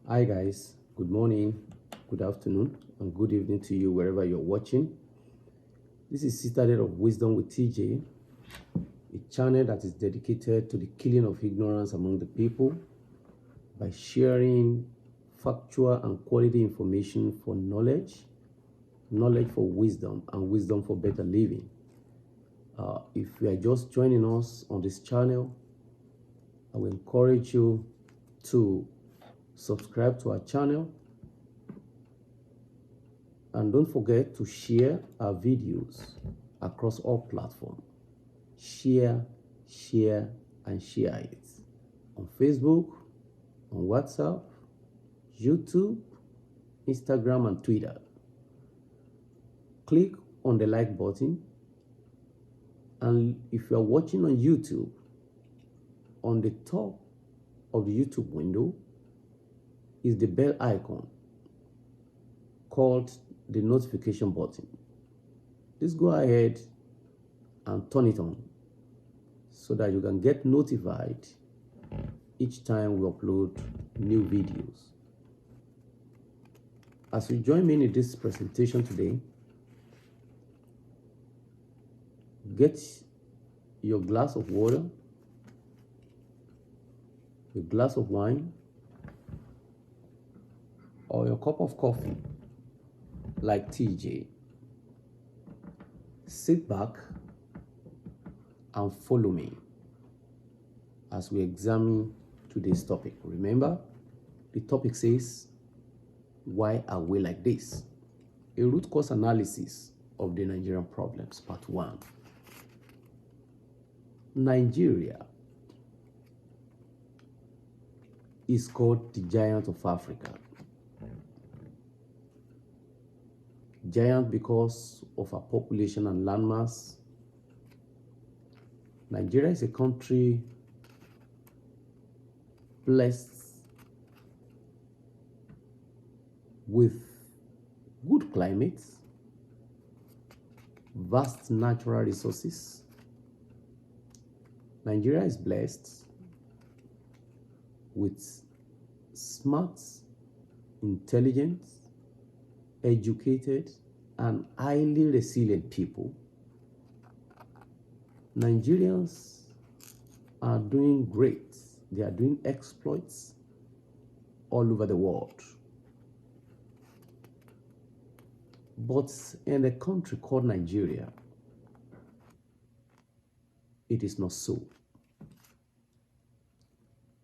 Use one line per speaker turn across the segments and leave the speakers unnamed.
Hi, guys. Good morning, good afternoon, and good evening to you wherever you're watching. This is Citadel of Wisdom with TJ, a channel that is dedicated to the killing of ignorance among the people by sharing factual and quality information for knowledge, knowledge for wisdom, and wisdom for better living. If you are just joining us on this channel, I will encourage you to subscribe to our channel. And don't forget to share our videos across all platforms. Share, and share it. On Facebook, on WhatsApp, YouTube, Instagram, and Twitter. Click on the like button. And if you are watching on YouTube, on the top of the YouTube window is the bell icon called the notification button. Please go ahead and turn it on so that you can get notified each time we upload new videos. As you join me in this presentation today, get your glass of water, your glass of wine, or your cup of coffee, like TJ. Sit back and follow me as we examine today's topic. Remember, the topic says, why are we like this? A root cause analysis of the Nigerian problems, part 1. Nigeria is called the giant of Africa. Giant because of our population and landmass. Nigeria is a country blessed with good climate, vast natural resources. Nigeria is blessed with smart, intelligent, educated, and highly resilient people. Nigerians are doing great. They are doing exploits all over the world. But in a country called Nigeria, it is not so.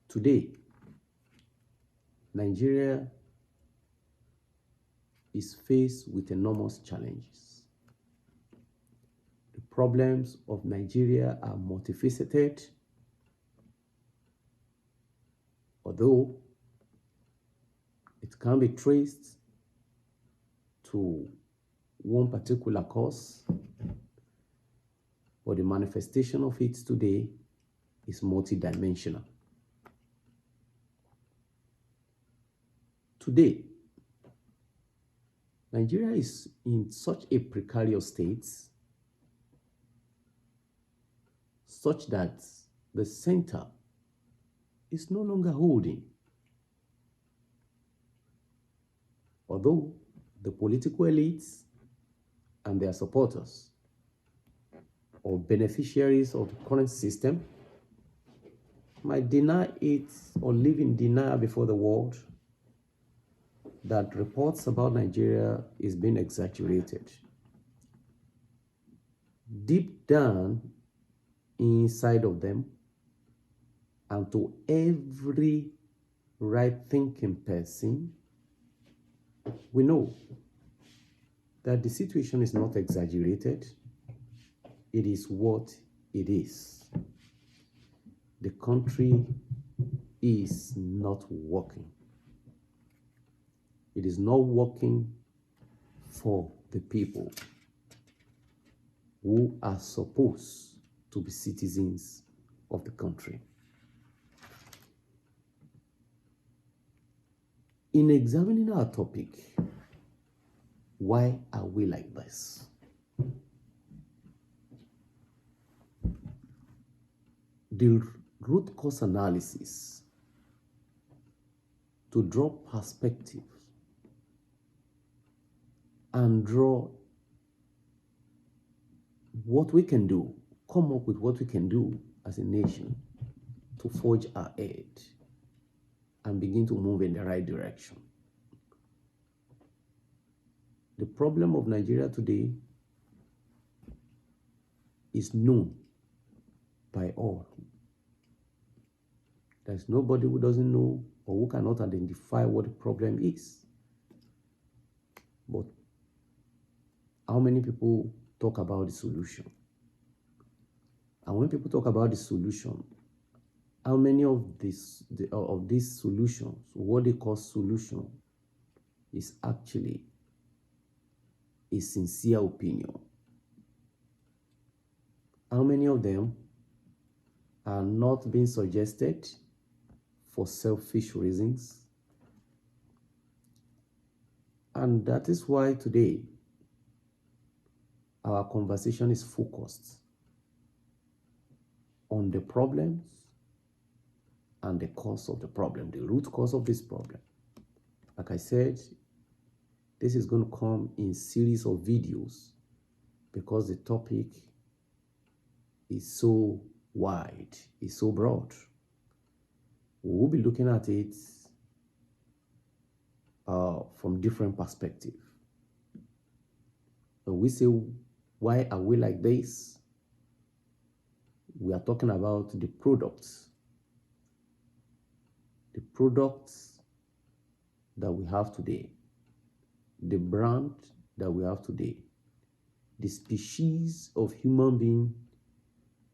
Today, Nigeria is faced with enormous challenges. The problems of Nigeria are multifaceted, although it can be traced to one particular cause, but the manifestation of it today is multidimensional. Today, Nigeria is in such a precarious state, such that the center is no longer holding. Although the political elites and their supporters or beneficiaries of the current system might deny it or live in denial before the world that reports about Nigeria is being exaggerated. Deep down inside of them, and to every right-thinking person, we know that the situation is not exaggerated. It is what it is. The country is not working. It is not working for the people who are supposed to be citizens of the country. In examining our topic, why are we like this? The root cause analysis to draw perspectives and draw what we can do, come up with what we can do as a nation to forge ahead and begin to move in the right direction. The problem of Nigeria today is known by all. There's nobody who doesn't know or who cannot identify what the problem is. But how many people talk about the solution? And when people talk about the solution, how many of these solutions, what they call solution, is actually a sincere opinion? How many of them are not being suggested for selfish reasons? And that is why today our conversation is focused on the problems and the cause of the problem, the root cause of this problem. Like I said, this is going to come in series of videos because the topic is so wide, is so broad. We will be looking at it from different perspectives. When we say, why are we like this? We are talking about the products that we have today, the brand that we have today, the species of human being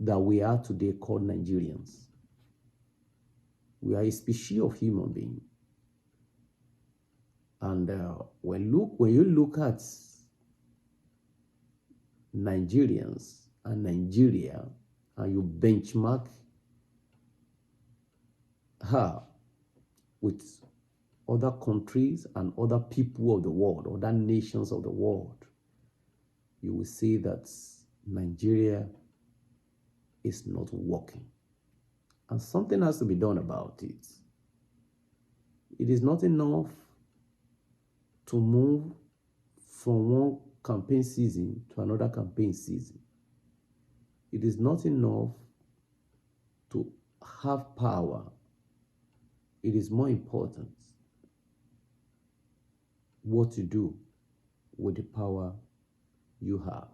that we are today called Nigerians. We are a species of human being. And when you look at Nigerians and Nigeria, and you benchmark her with other countries and other people of the world, other nations of the world, you will see that Nigeria is not working. And something has to be done about it. It is not enough to move from one campaign season to another campaign season. It is not enough to have power. It is more important what you do with the power you have.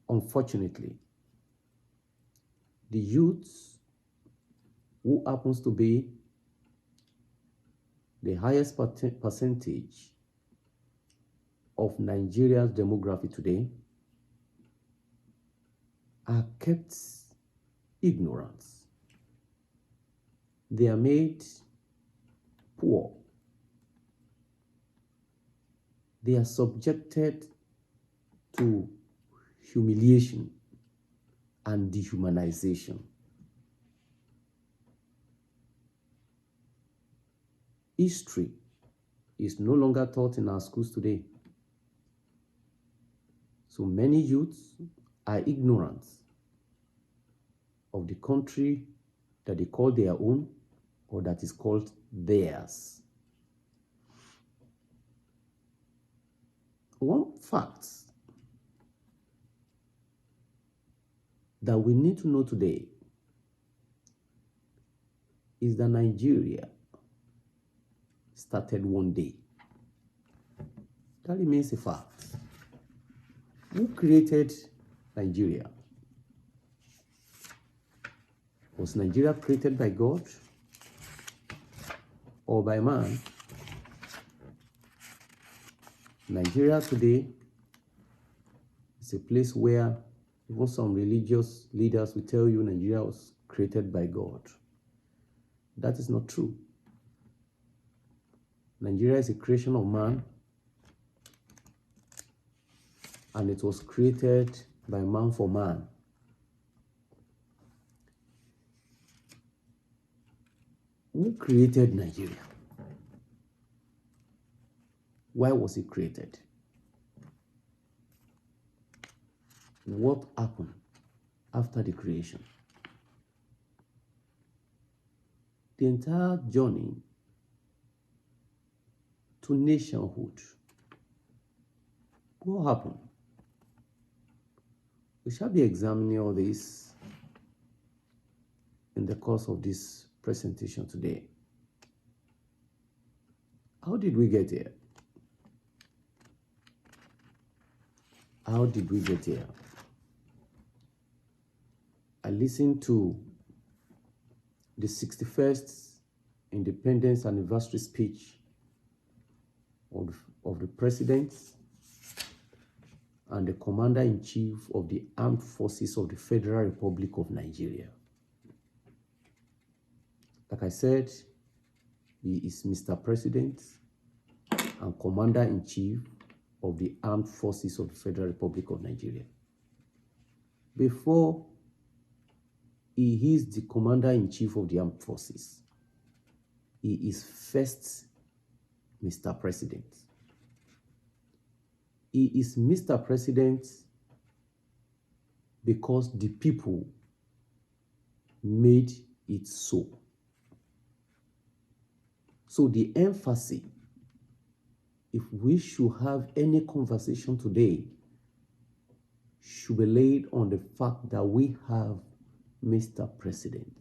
Unfortunately, the youth, who happens to be the highest percentage of Nigeria's demography today, are kept ignorant. They are made poor. They are subjected to humiliation and dehumanization. History is no longer taught in our schools today. So many youths are ignorant of the country that they call their own or that is called theirs. One fact that we need to know today is that Nigeria started one day. That remains a fact. Who created Nigeria? Was Nigeria created by God or by man? Nigeria today is a place where even some religious leaders will tell you Nigeria was created by God. That is not true. Nigeria is a creation of man, and it was created by man for man. Who created Nigeria? Why was it created? What happened after the creation? The entire journey to nationhood. What happened? We shall be examining all this in the course of this presentation today. How did we get here? How did we get here? I listened to the 61st Independence Anniversary speech of the President and the Commander-in-Chief of the Armed Forces of the Federal Republic of Nigeria. Like I said, he is Mr. President and Commander-in-Chief of the Armed Forces of the Federal Republic of Nigeria. Before he is the Commander-in-Chief of the Armed Forces, he is first Mr. President. He is Mr. President because the people made it so. So the emphasis, if we should have any conversation today, should be laid on the fact that we have Mr. President.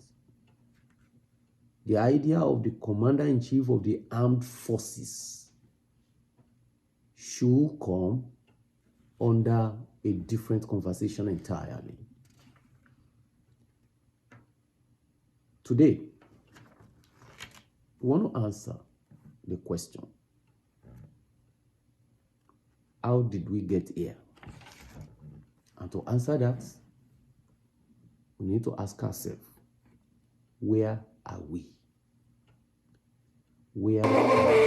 The idea of the Commander-in-Chief of the Armed Forces should come under a different conversation entirely. Today, we want to answer the question, how did we get here? And to answer that, we need to ask ourselves, where are we? Where are we?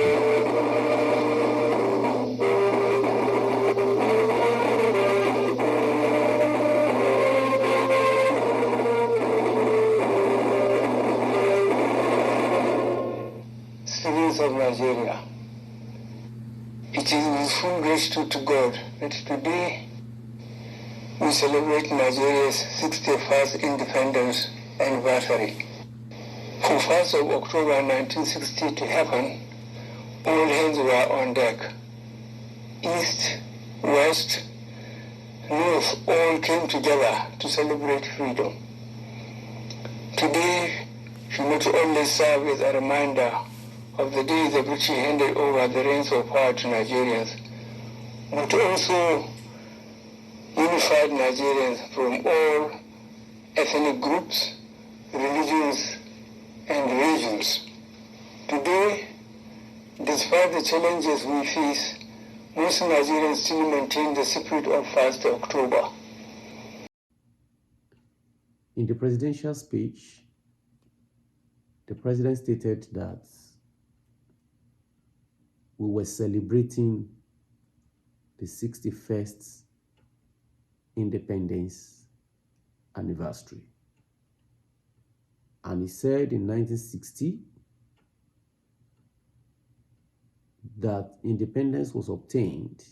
Citizens of Nigeria, it is with full gratitude to God that today we celebrate Nigeria's 61st independence anniversary. For 1st of October 1960 to happen, all hands were on deck. East, West, North all came together to celebrate freedom. Today should not only serve as a reminder of the day the British handed over the reins of power to Nigerians, but also unified Nigerians from all ethnic groups, religions, and regions. Today, despite the challenges we face, most Nigerians still maintain the spirit of 1st October.
In the presidential speech, the president stated that we were celebrating the 61st independence anniversary. And he said in 1960 that independence was obtained.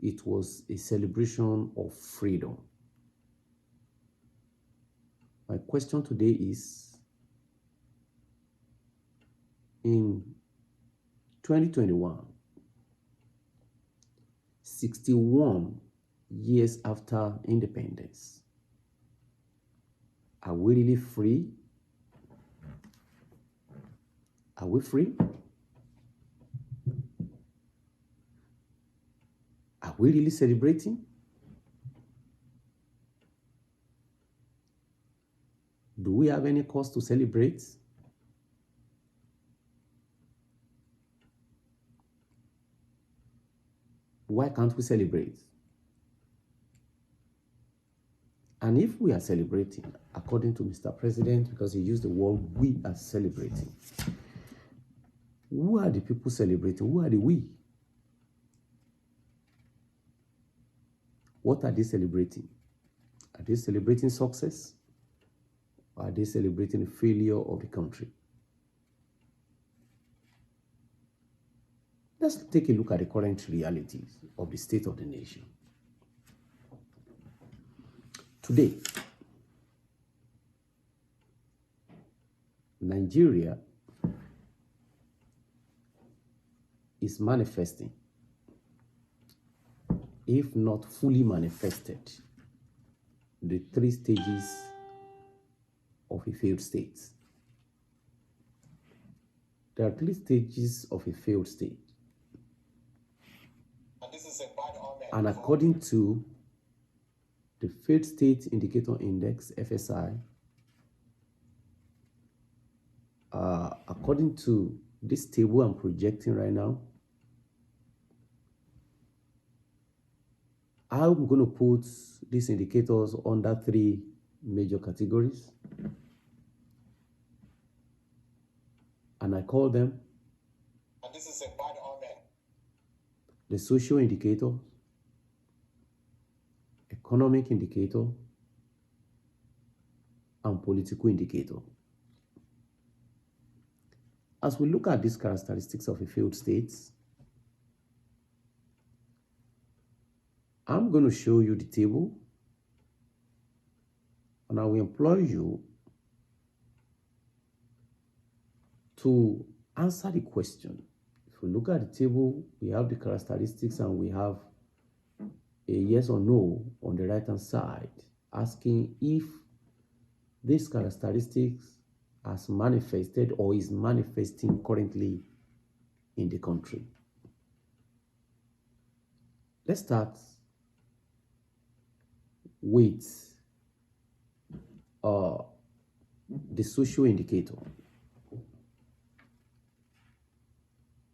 It was a celebration of freedom. My question today is, in 2021, 61 years after independence, are we really free? Are we free? Are we really celebrating? Do we have any cause to celebrate? Why can't we celebrate? And if we are celebrating, according to Mr. President, because he used the word we are celebrating, who are the people celebrating? Who are the we? What are they celebrating? Are they celebrating success? Or are they celebrating the failure of the country? Let's take a look at the current realities of the state of the nation. Today, Nigeria is manifesting, if not fully manifested, the 3 stages of a failed state. There are 3 stages of a failed state. And according to the Failed State Indicator Index, FSI, according to this table I'm projecting right now, I'm going to put these indicators under 3 major categories. And I call them the social indicator, economic indicator, and political indicator. As we look at these characteristics of a failed state, I'm going to show you the table, and I will employ you to answer the question. If we look at the table, we have the characteristics and we have a yes or no on the right hand side, asking if these characteristics has manifested or is manifesting currently in the country. Let's start with the social indicator.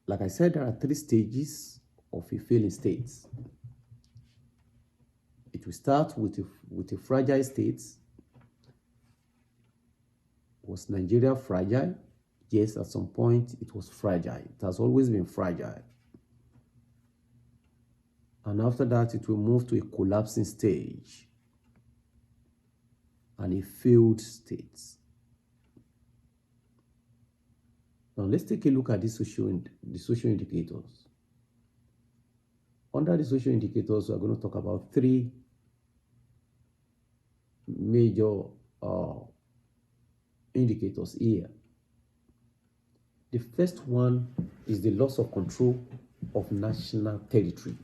Like I said, there are 3 stages of a failing state. It will start with a fragile state. Was Nigeria fragile? Yes, at some point it was fragile. It has always been fragile. And after that, it will move to a collapsing stage and a failed state. Now let's take a look at the social indicators. Under the social indicators, we are going to talk about 3 major indicators here. The first one is the loss of control of national territory.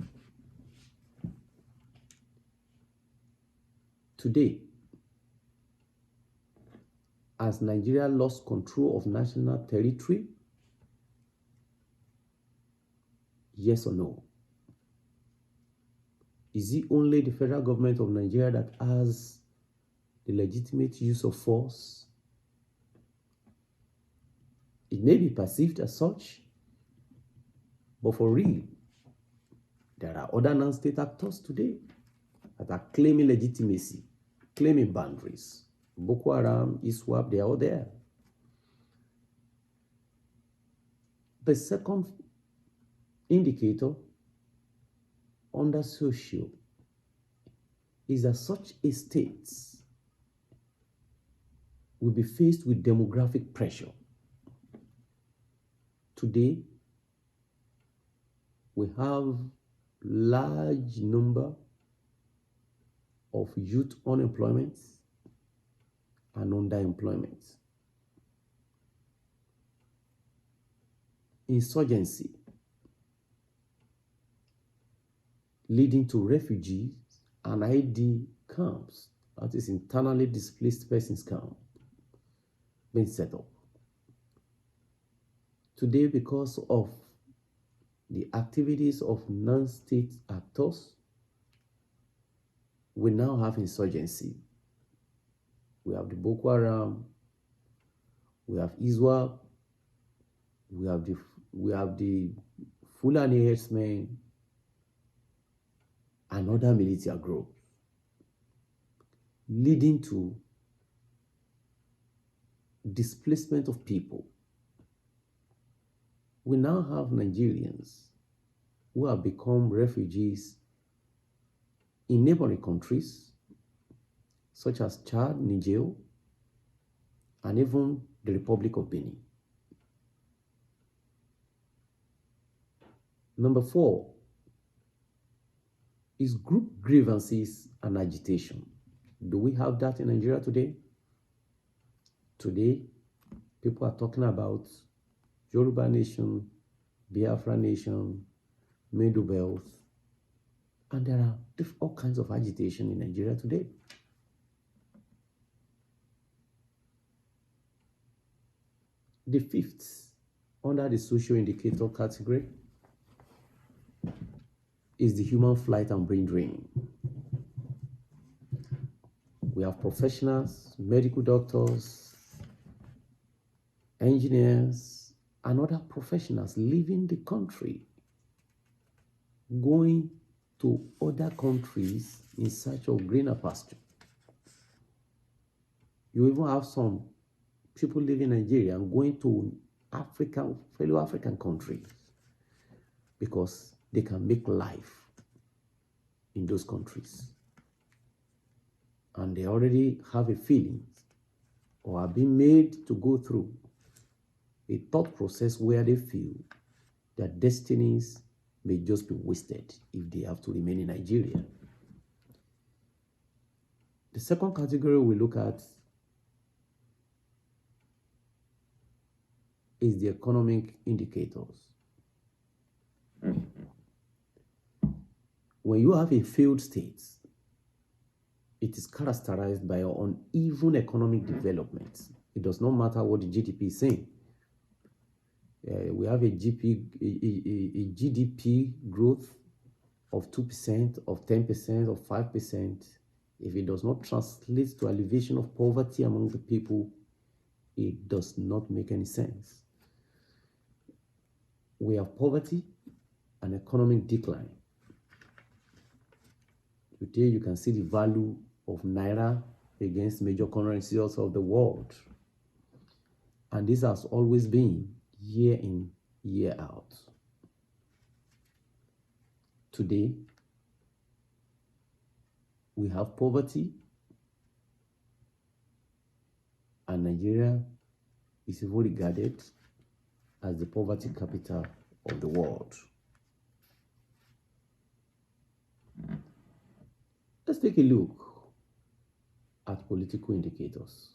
Today, has Nigeria lost control of national territory? Yes or no? Is it only the federal government of Nigeria that has the legitimate use of force? It may be perceived as such, but for real, there are other non-state actors today that are claiming legitimacy, claiming boundaries. Boko Haram, ISWAP, they are all there. The second indicator under social is that such a state will be faced with demographic pressure. Today, we have large number of youth unemployment and underemployment. Insurgency leading to refugees and ID camps, that is internally displaced persons camp, being set up. Today, because of the activities of non-state actors, we now have insurgency. We have the Boko Haram, we have ISWAP, we have the Fulani herdsmen, and other military groups, leading to displacement of people. We now have Nigerians who have become refugees in neighboring countries such as Chad, Niger, and even the Republic of Benin. Number 4 is group grievances and agitation. Do we have that in Nigeria today? Today, people are talking about Yoruba nation, Biafra Nation, Middle Belt, and there are all kinds of agitation in Nigeria today. The fifth, under the social indicator category, is the human flight and brain drain. We have professionals, medical doctors, engineers, and other professionals leaving the country, going to other countries in search of greener pasture. You even have some people living in Nigeria and going to fellow African countries because they can make life in those countries. And they already have a feeling or are being made to go through a thought process where they feel their destinies may just be wasted if they have to remain in Nigeria. The second category we look at is the economic indicators. When you have a failed state, it is characterized by uneven economic development. It does not matter what the GDP is saying. We have a GDP growth of 2%, of 10%, of 5%. If it does not translate to alleviation of poverty among the people, it does not make any sense. We have poverty and economic decline. Today, you can see the value of Naira against major currencies of the world. And this has always been year in, year out. Today, we have poverty, and Nigeria is even regarded as the poverty capital of the world. Let's take a look at political indicators.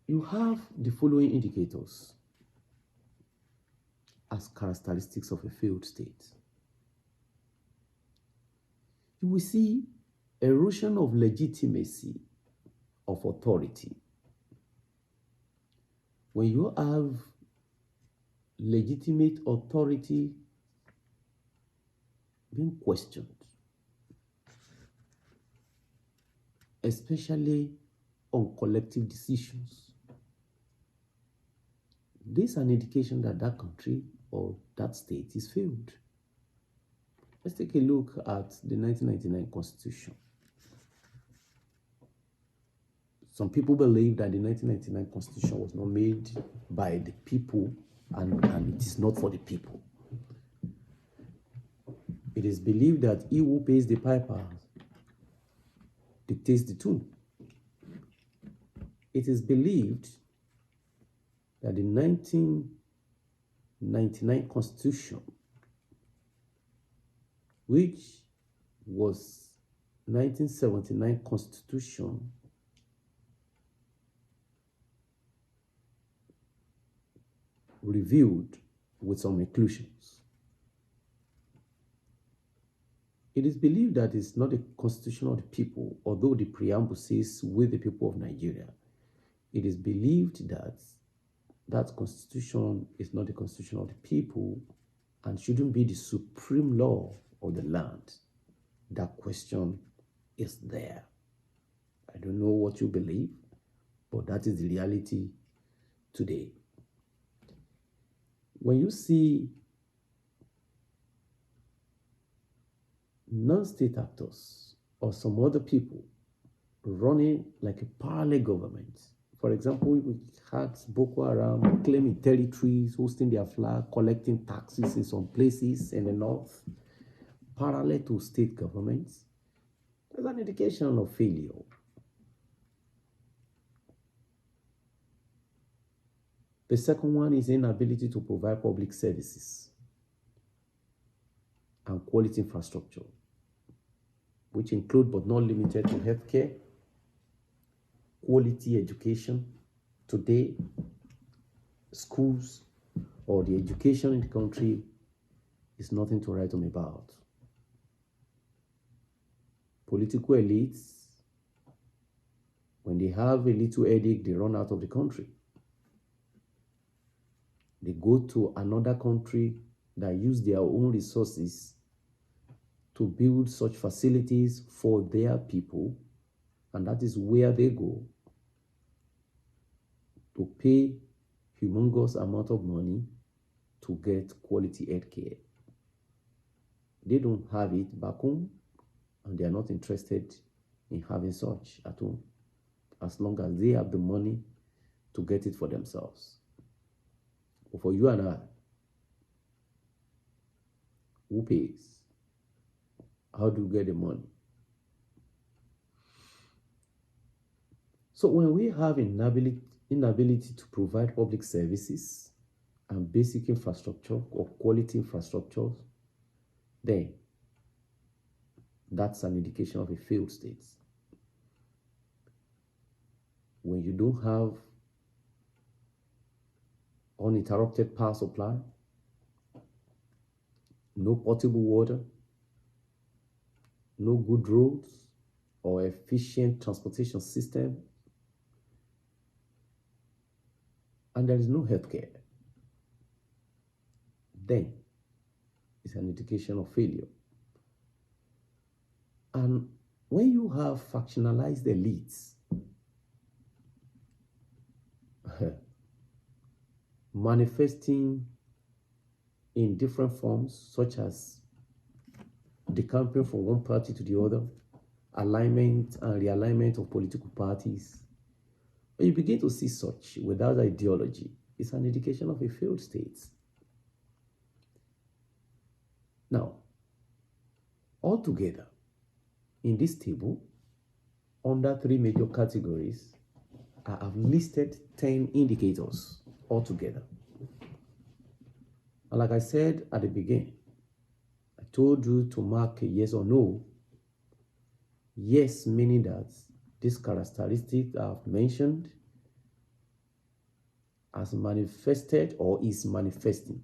You have the following indicators as characteristics of a failed state. You will see erosion of legitimacy of authority. When you have legitimate authority being questioned, especially on collective decisions, this is an indication that that country or that state is failed. Let's take a look at the 1999 Constitution. Some people believe that the 1999 Constitution was not made by the people and it is not for the people. It is believed that he who pays the piper dictates the tune. It is believed that the 1999 Constitution, which was 1979 Constitution, reviewed with some inclusions. It is believed that it's not a constitution of the people, although the preamble says with the people of Nigeria. It is believed that that constitution is not the constitution of the people and shouldn't be the supreme law of the land. That question is there. I don't know what you believe, but that is the reality today. When you see non-state actors or some other people running like a parallel government, for example, we had Boko Haram claiming territories, hosting their flag, collecting taxes in some places in the north, parallel to state governments, there's an indication of failure. The second one is inability to provide public services and quality infrastructure, which include but not limited to healthcare, quality education, Today, schools or the education in the country is nothing to write home about. Political elites, when they have a little headache, they run out of the country. They go to another country that use their own resources to build such facilities for their people, and that is where they go to pay humongous amount of money to get quality health care. They don't have it back home, and they are not interested in having such at home, as long as they have the money to get it for themselves. But for you and I, who pays? How do you get the money? So when we have inability to provide public services and basic infrastructure or quality infrastructure, then that's an indication of a failed state. When you don't have uninterrupted power supply, no potable water, no good roads or efficient transportation system, and there is no healthcare, then it's an indication of failure. And when you have factionalized elites manifesting in different forms, such as decamping from one party to the other, alignment and realignment of political parties, when you begin to see such without ideology, it's an indication of a failed state. Now, altogether, in this table, under 3 major categories, I have listed 10 indicators altogether. And like I said at the beginning, I told you to mark a yes or no. Yes, meaning that this characteristic I've mentioned has manifested or is manifesting.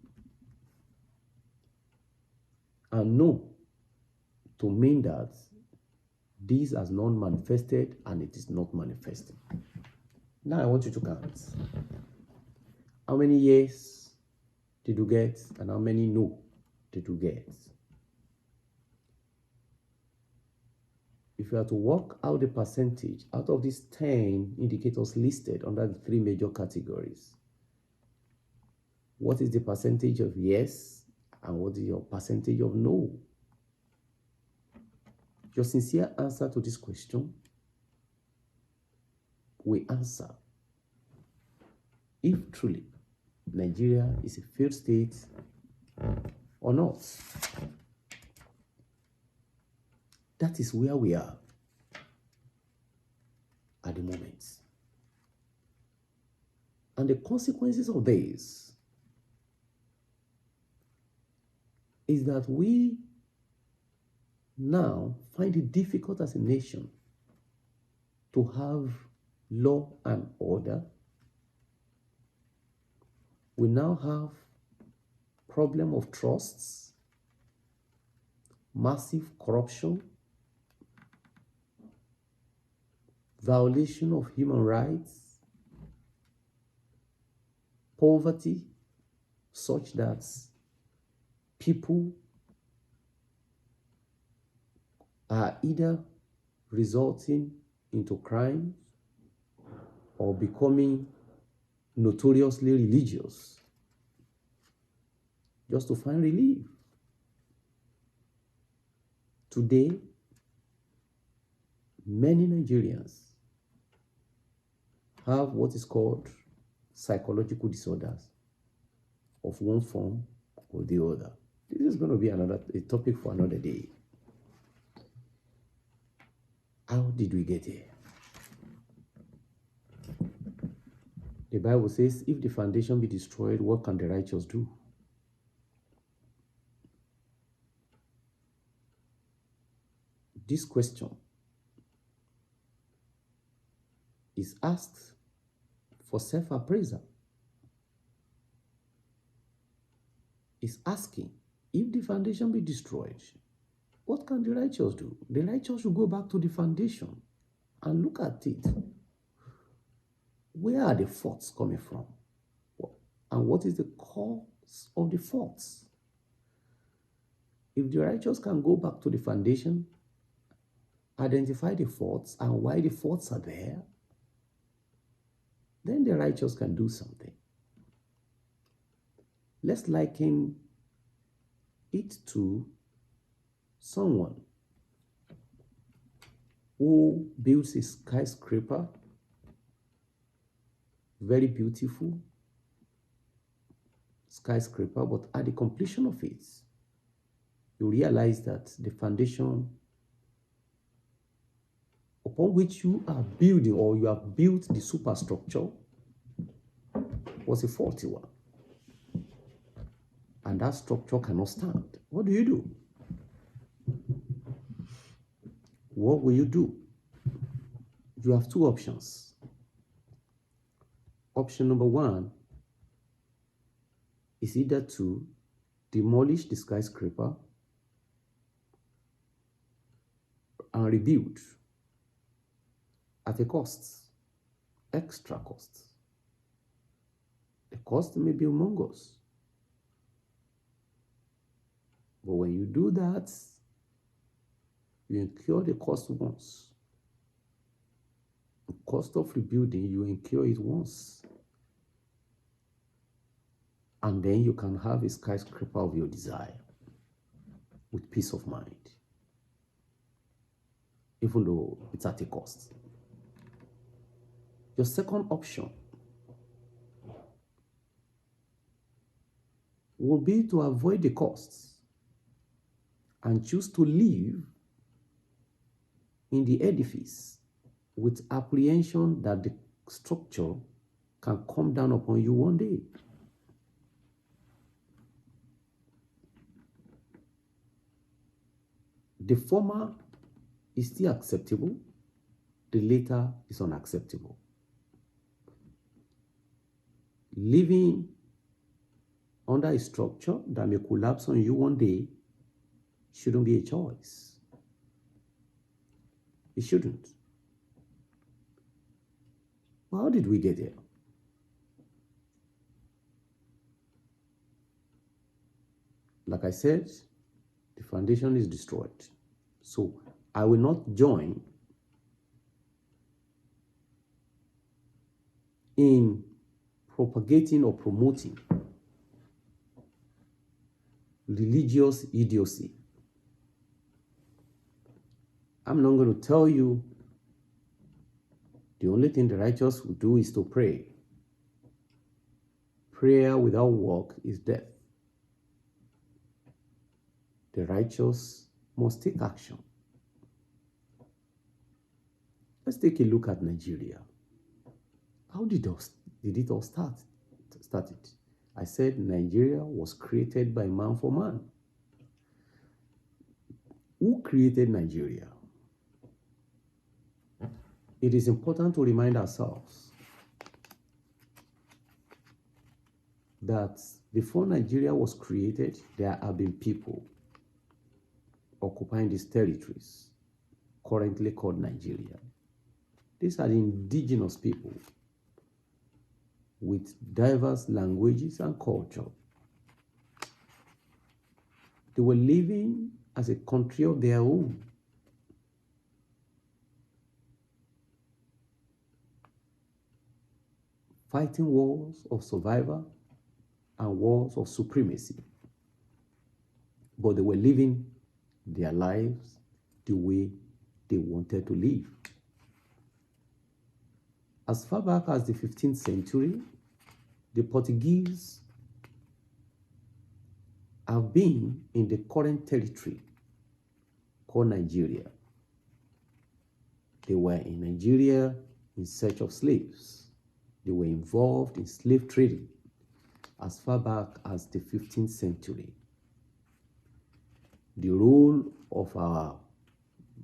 And no, to mean that this has not manifested and it is not manifesting. Now I want you to count. How many yes did you get and how many no did you get? If you are to work out the percentage out of these 10 indicators listed under the 3 major categories, what is the percentage of yes and what is your percentage of no? Your sincere answer to this question will answer if truly Nigeria is a failed state or not. That is where we are at the moment. And the consequences of this is that we now find it difficult as a nation to have law and order. We now have problem of trusts, massive corruption, violation of human rights, poverty, such that people are either resulting into crime or becoming notoriously religious just to find relief. Today, many Nigerians have what is called psychological disorders of one form or the other. This is going to be a topic for another day. How did we get here? The Bible says, if the foundation be destroyed, what can the righteous do? This question is asked for self-appraisal. Is asking, if the foundation be destroyed, what can the righteous do? The righteous should go back to the foundation and look at it. Where are the faults coming from? And what is the cause of the faults? If the righteous can go back to the foundation, identify the faults and why the faults are there, then the righteous can do something. Let's liken it to someone who builds a skyscraper, very beautiful skyscraper, but at the completion of it, you realize that the foundation upon which you are building, or you have built the superstructure, was a faulty one. And that structure cannot stand. What do you do? What will you do? You have two options. Option number one is either to demolish the skyscraper and rebuild at a cost, extra cost. The cost may be humongous. But when you do that, you incur the cost once. The cost of rebuilding, you incur it once. And then you can have a skyscraper of your desire with peace of mind, even though it's at a cost. Your second option will be to avoid the costs and choose to live in the edifice with apprehension that the structure can come down upon you one day. The former is still acceptable, the latter is unacceptable. Living under a structure that may collapse on you one day shouldn't be a choice. It shouldn't. Well, how did we get here? Like I said, the foundation is destroyed. So I will not join in propagating or promoting religious idiocy. I'm not going to tell you the only thing the righteous will do is to pray. Prayer without work is death. The righteous must take action. Let's take a look at Nigeria. How did it all start? I said Nigeria was created by man for man. Who created Nigeria? It is important to remind ourselves that before Nigeria was created, there have been people occupying these territories, currently called Nigeria. These are the indigenous people with diverse languages and culture. They were living as a country of their own. Fighting wars of survival and wars of supremacy. But they were living their lives the way they wanted to live. As far back as the 15th century, the Portuguese have been in the current territory called Nigeria. They were in Nigeria in search of slaves. They were involved in slave trading as far back as the 15th century. The role of our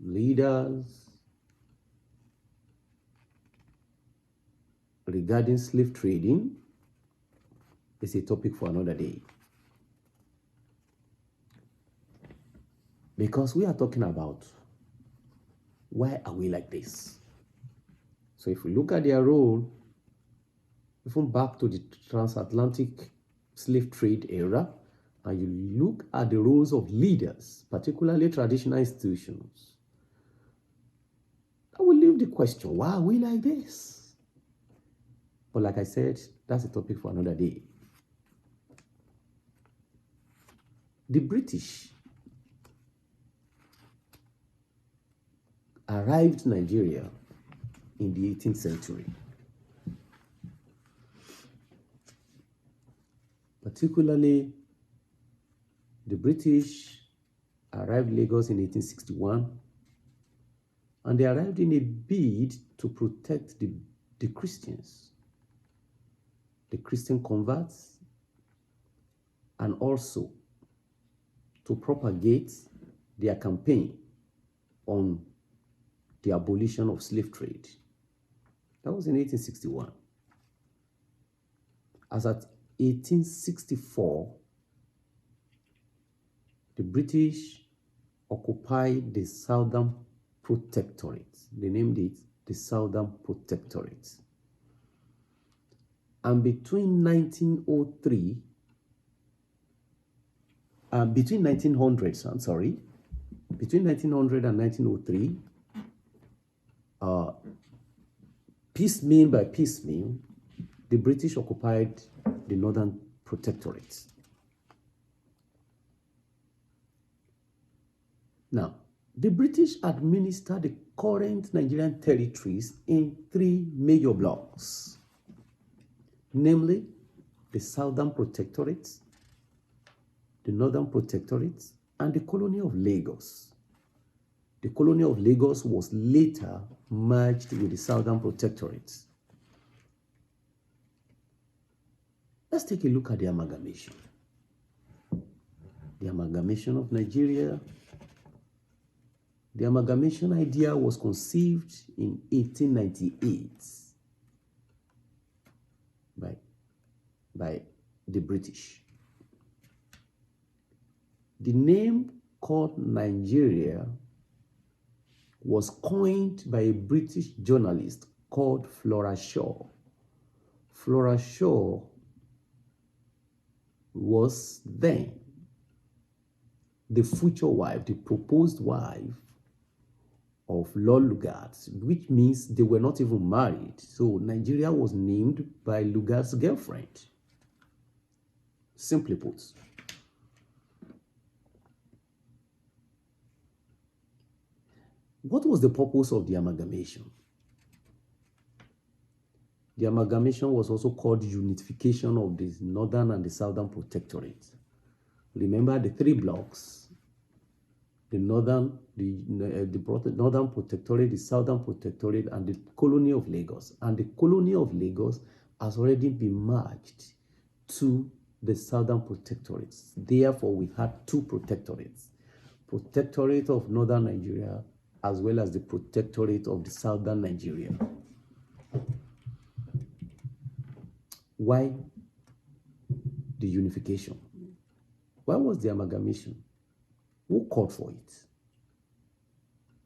leaders regarding slave trading is a topic for another day. Because we are talking about why are we like this? So if we look at their role, even back to the transatlantic slave trade era, and you look at the roles of leaders, particularly traditional institutions, I will leave the question, why are we like this? But like I said, that's a topic for another day. The British arrived in Nigeria in the 18th century. Particularly, the British arrived in Lagos in 1861, and they arrived in a bid to protect the Christians, the Christian converts, and also to propagate their campaign on the abolition of slave trade. That was in 1861. As at 1864, the British occupied the Southern Protectorate. They named it the Southern Protectorate. And between 1903, between 1900 and 1903, piecemeal by piecemeal, the British occupied the Northern Protectorate. Now, the British administered the current Nigerian territories in three major blocks, namely the Southern Protectorate, the Northern Protectorate, and the Colony of Lagos. The Colony of Lagos was later merged with the Southern Protectorate. Let's take a look at the amalgamation. The amalgamation of Nigeria. The amalgamation idea was conceived in 1898 by the British. The name called Nigeria was coined by a British journalist called Flora Shaw. Flora Shaw was then the future wife, the proposed wife of Lord Lugard, which means they were not even married. So Nigeria was named by Lugard's girlfriend. Simply put. What was the purpose of the amalgamation? The amalgamation was also called unification of the Northern and the Southern Protectorate. Remember the three blocks: the Northern Protectorate, the Southern Protectorate, and the Colony of Lagos. And the Colony of Lagos has already been merged to the Southern Protectorate. Therefore, we had two protectorates: Protectorate of Northern Nigeria as well as the Protectorate of the Southern Nigeria. Why the unification? Why was the amalgamation? Who called for it?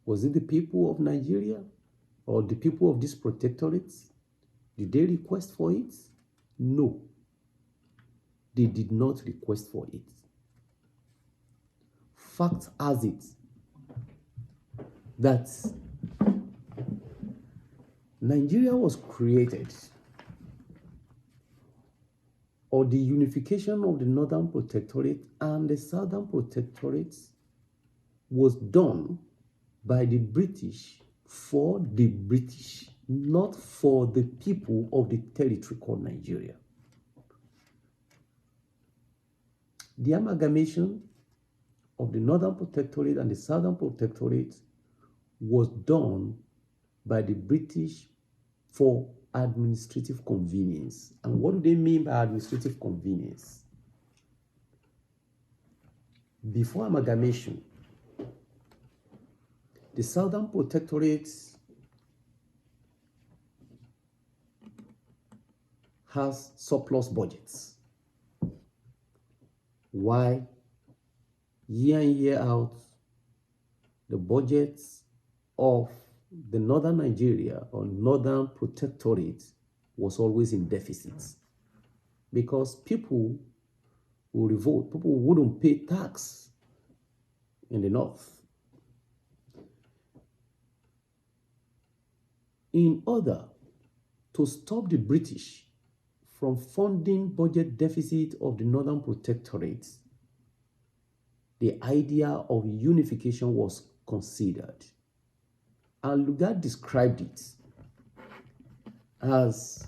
Was it the people of Nigeria or the people of these protectorates? Did they request for it? No. They did not request for it. Fact has it that Nigeria was created, or the unification of the Northern Protectorate and the Southern Protectorate was done by the British for the British, not for the people of the territory called Nigeria. The amalgamation of the Northern Protectorate and the Southern Protectorate was done by the British for administrative convenience. And what do they mean by administrative convenience? Before amalgamation, the Southern Protectorate has surplus budgets. Why year in, year out, the budgets of the northern Nigeria or northern protectorate was always in deficits? Because people will revolt, people wouldn't pay tax in the north. In order to stop the British from funding budget deficit of the northern protectorate, the idea of unification was considered. And Lugard described it as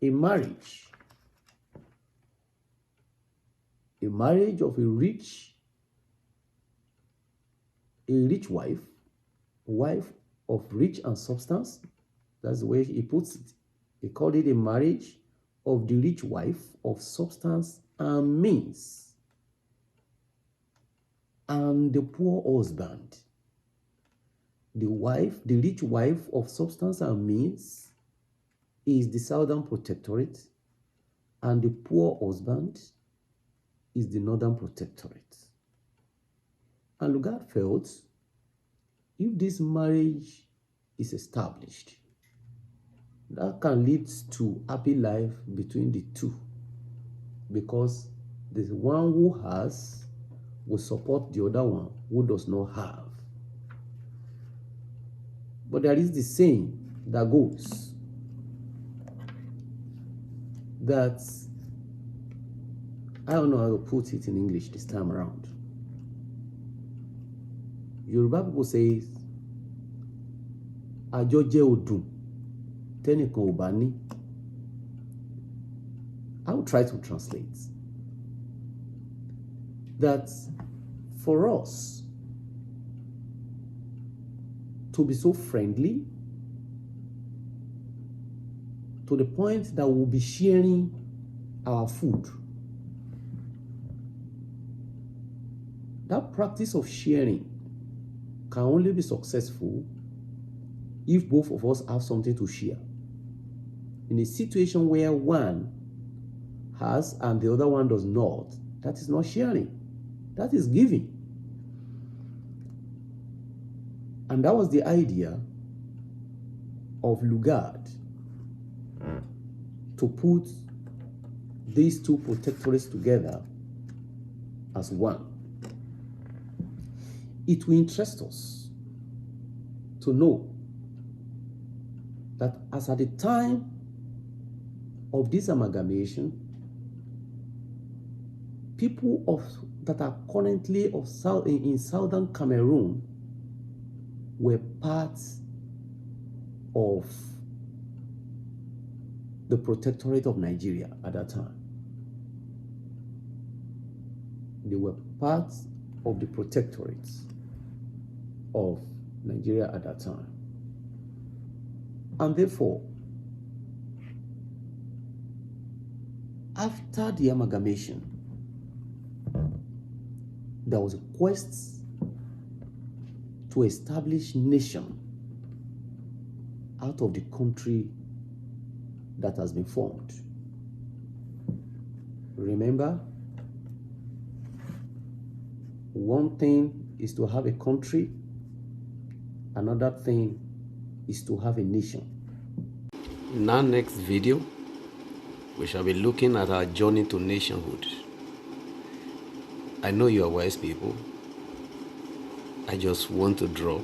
a marriage of a rich wife of rich and substance. That's the way he puts it. He called it a marriage of the rich wife of substance and means, and the poor husband. The rich wife of substance and means is the southern protectorate, and the poor husband is the northern protectorate. And Lugard felt if this marriage is established, that can lead to happy life between the two, because the one who has will support the other one who does not have. But there is the saying that goes that, I don't know how to put it in English this time around. Yoruba people say, "Àjọjẹ odun, tẹ́nìkan ò bá ní." I will try to translate that for us to be so friendly to the point that we'll be sharing our food. That practice of sharing can only be successful if both of us have something to share. In a situation where one has and the other one does not, that is not sharing, that is giving. And that was the idea of Lugard, to put these two protectorates together as one. It will interest us to know that as at the time of this amalgamation, people that are currently in southern Cameroon were part of the protectorate of Nigeria at that time. They were part of the protectorate of Nigeria at that time. And therefore, after the amalgamation, there was a quest to establish nation out of the country that has been formed. Remember, one thing is to have a country, another thing is to have a nation. In our next video, we shall be looking at our journey to nationhood. I know you are wise people. I just want to drop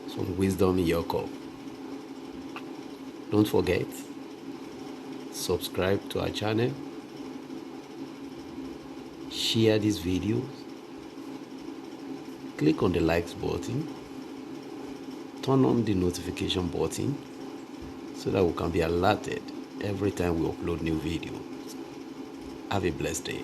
some wisdom in your cup. Don't forget, subscribe to our channel, share these videos, click on the likes button, turn on the notification button so that we can be alerted every time we upload new videos. Have a blessed day.